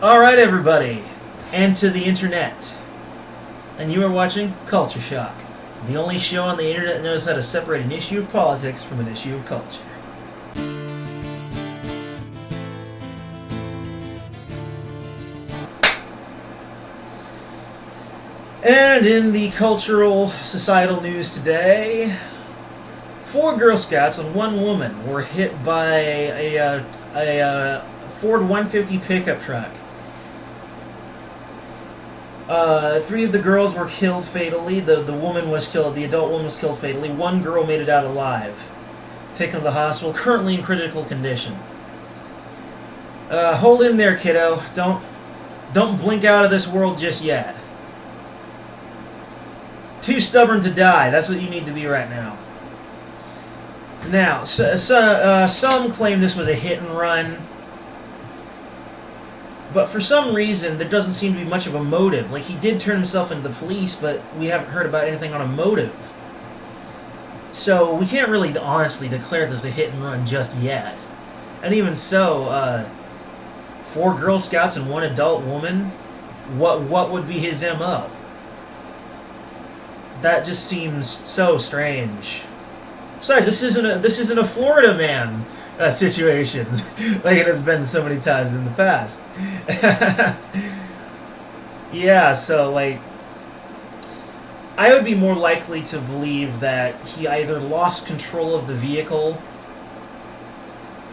Alright, everybody, and to the internet. And you are watching Culture Shock, the only show on the internet that knows how to separate an issue of politics from an issue of culture. And in the cultural, societal news today, 4 Girl Scouts and 1 woman were hit by a Ford 150 pickup truck. 3 of the girls were killed fatally. The woman was killed. The adult woman was killed fatally. 1 girl made it out alive, taken to the hospital, currently in critical condition. Hold in there, kiddo. Don't blink out of this world just yet. Too stubborn to die. That's what you need to be right now. Now, some claim this was a hit and run, but for some reason there doesn't seem to be much of a motive. Like, he did turn himself into the police, but we haven't heard about anything on a motive. So we can't really honestly declare this a hit and run just yet. And even so, 4 Girl Scouts and 1 adult woman, what would be his MO? That just seems so strange. Besides, this isn't a Florida man situation like it has been so many times in the past. Yeah, so like, I would be more likely to believe that he either lost control of the vehicle,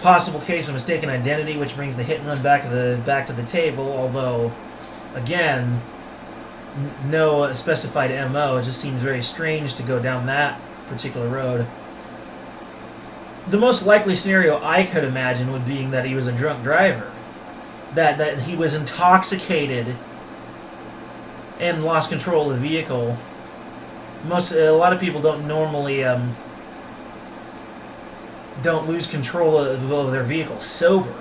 possible case of mistaken identity, which brings the hit and run back to the table. Although, again, no specified MO. It just seems very strange to go down that particular road. The most likely scenario I could imagine would be that he was a drunk driver, that he was intoxicated and lost control of the vehicle. A lot of people don't normally don't lose control of their vehicle sober.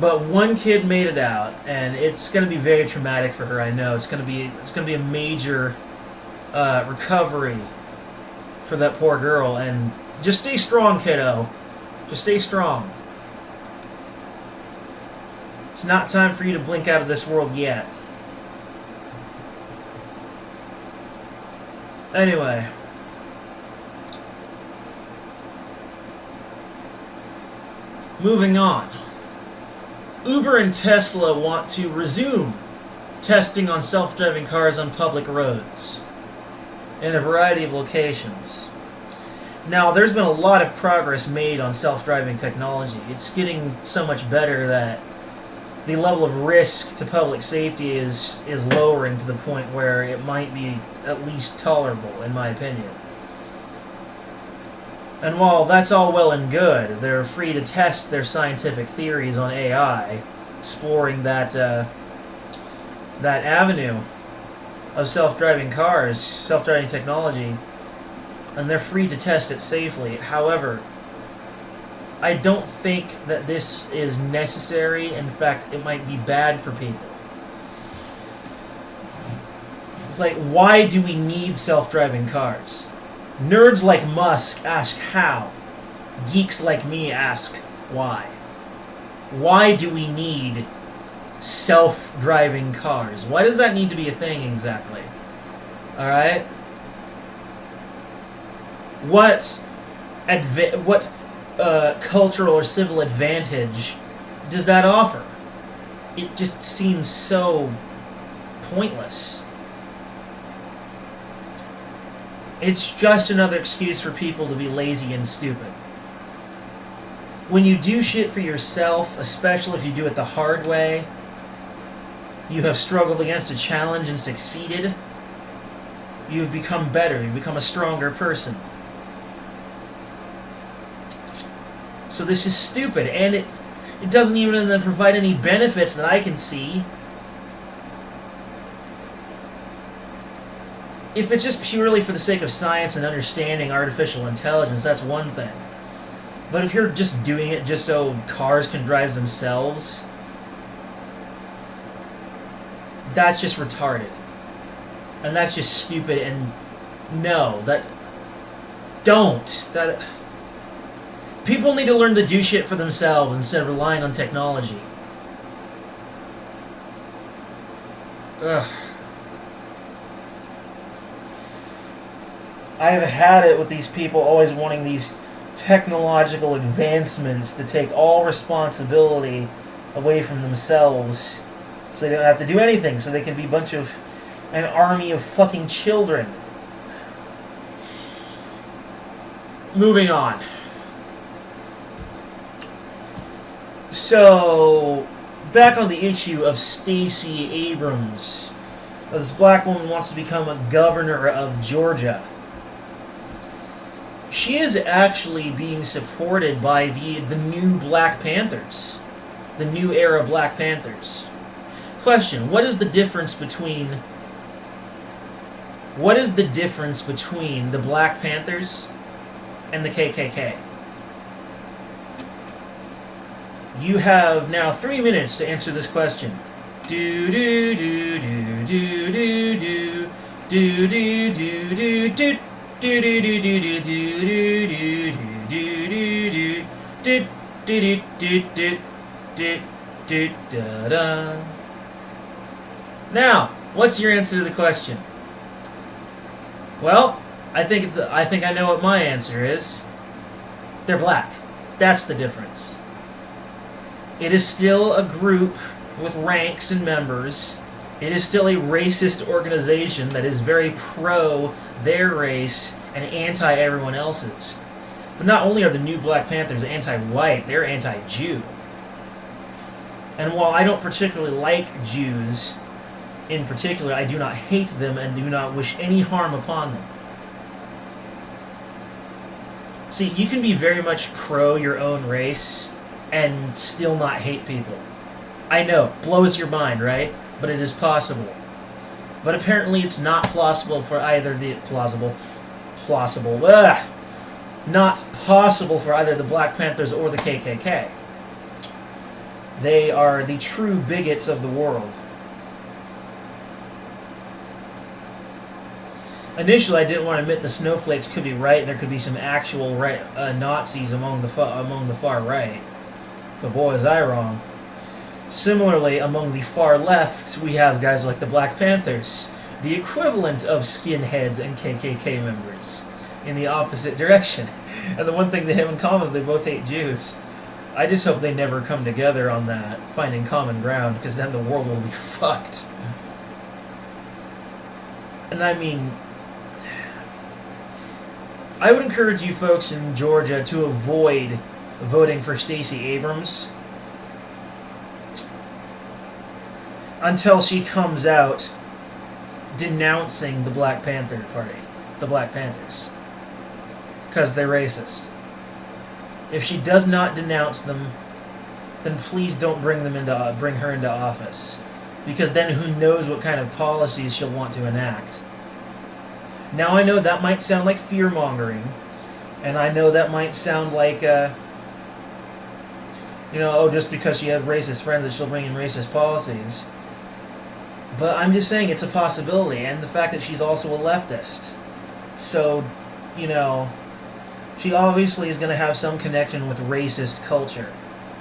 But 1 kid made it out, and it's going to be very traumatic for her. I know it's going to be a major recovery for that poor girl. And just stay strong, kiddo. Just stay strong. It's not time for you to blink out of this world yet. Anyway. Moving on. Uber and Tesla want to resume testing on self-driving cars on public roads in a variety of locations. Now, there's been a lot of progress made on self-driving technology. It's getting so much better that the level of risk to public safety is lowering to the point where it might be at least tolerable, in my opinion. And while that's all well and good, they're free to test their scientific theories on AI, exploring that avenue of self-driving cars, self-driving technology, and they're free to test it safely. However, I don't think that this is necessary. In fact, it might be bad for people. It's like, why do we need self-driving cars? Nerds like Musk ask how. Geeks like me ask why. Why do we need self-driving cars? Why does that need to be a thing exactly? Alright? What cultural or civil advantage does that offer? It just seems so pointless. It's just another excuse for people to be lazy and stupid. When you do shit for yourself, especially if you do it the hard way, you have struggled against a challenge and succeeded, you've become better, you've become a stronger person. So this is stupid, and it doesn't even provide any benefits that I can see. If it's just purely for the sake of science and understanding artificial intelligence, that's one thing. But if you're just doing it just so cars can drive themselves, that's just retarded. And that's just stupid, and no, that... Don't. People need to learn to do shit for themselves instead of relying on technology. Ugh. I've had it with these people always wanting these technological advancements to take all responsibility away from themselves so they don't have to do anything, so they can be an army of fucking children. Moving on. So, back on the issue of Stacey Abrams. This black woman wants to become a governor of Georgia. She is actually being supported by the new Black Panthers. The new era Black Panthers. Question, what is the difference between the Black Panthers and the KKK? You have now 3 minutes to answer this question. Do do do do do do do do do do do do do do do do do do do. Now, what's your answer to the question? Well, I think I know what my answer is. They're black. That's the difference. It is still a group with ranks and members. It is still a racist organization that is very pro their race and anti everyone else's. But not only are the new Black Panthers anti-white, they're anti-Jew. And while I don't particularly like Jews in particular, I do not hate them and do not wish any harm upon them. See, you can be very much pro your own race and still not hate people. I know, blows your mind, right? But it is possible. But apparently it's not plausible for either not possible for either the Black Panthers or the KKK. They are the true bigots of the world. Initially, I didn't want to admit the snowflakes could be right. There could be some actual Nazis among the far right. But boy, was I wrong. Similarly, among the far left, we have guys like the Black Panthers, the equivalent of skinheads and KKK members, in the opposite direction. And the one thing they have in common is they both hate Jews. I just hope they never come together on that, finding common ground, because then the world will be fucked. And I mean, I would encourage you folks in Georgia to avoid voting for Stacey Abrams until she comes out denouncing the Black Panther Party, the Black Panthers, because they're racist. If she does not denounce them, then please don't bring her into office, because then who knows what kind of policies she'll want to enact. Now I know that might sound like fear-mongering, and I know that might sound like, just because she has racist friends that she'll bring in racist policies. But I'm just saying it's a possibility, and the fact that she's also a leftist. So, she obviously is going to have some connection with racist culture.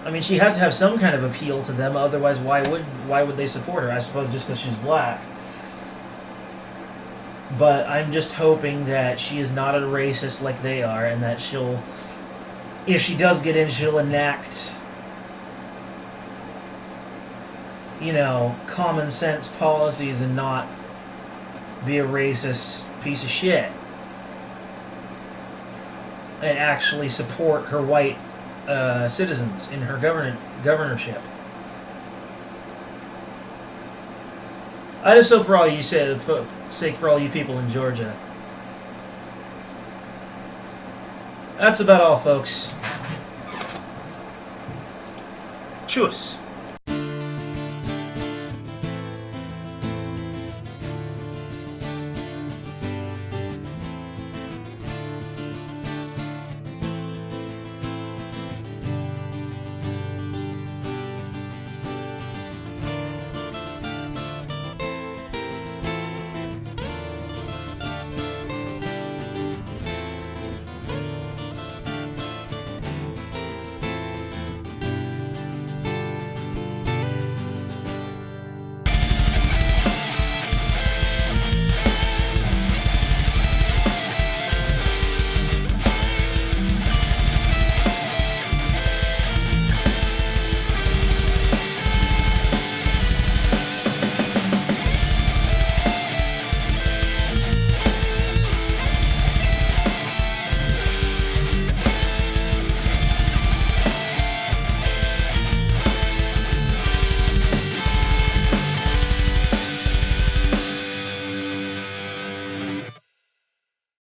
I mean, she has to have some kind of appeal to them, otherwise why would they support her? I suppose just because she's black. But I'm just hoping that she is not a racist like they are, and that she'll, if she does get in, she'll enact, common sense policies and not be a racist piece of shit. And actually support her white citizens in her governorship. I just hope for all you for all you people in Georgia. That's about all, folks. Tschüss.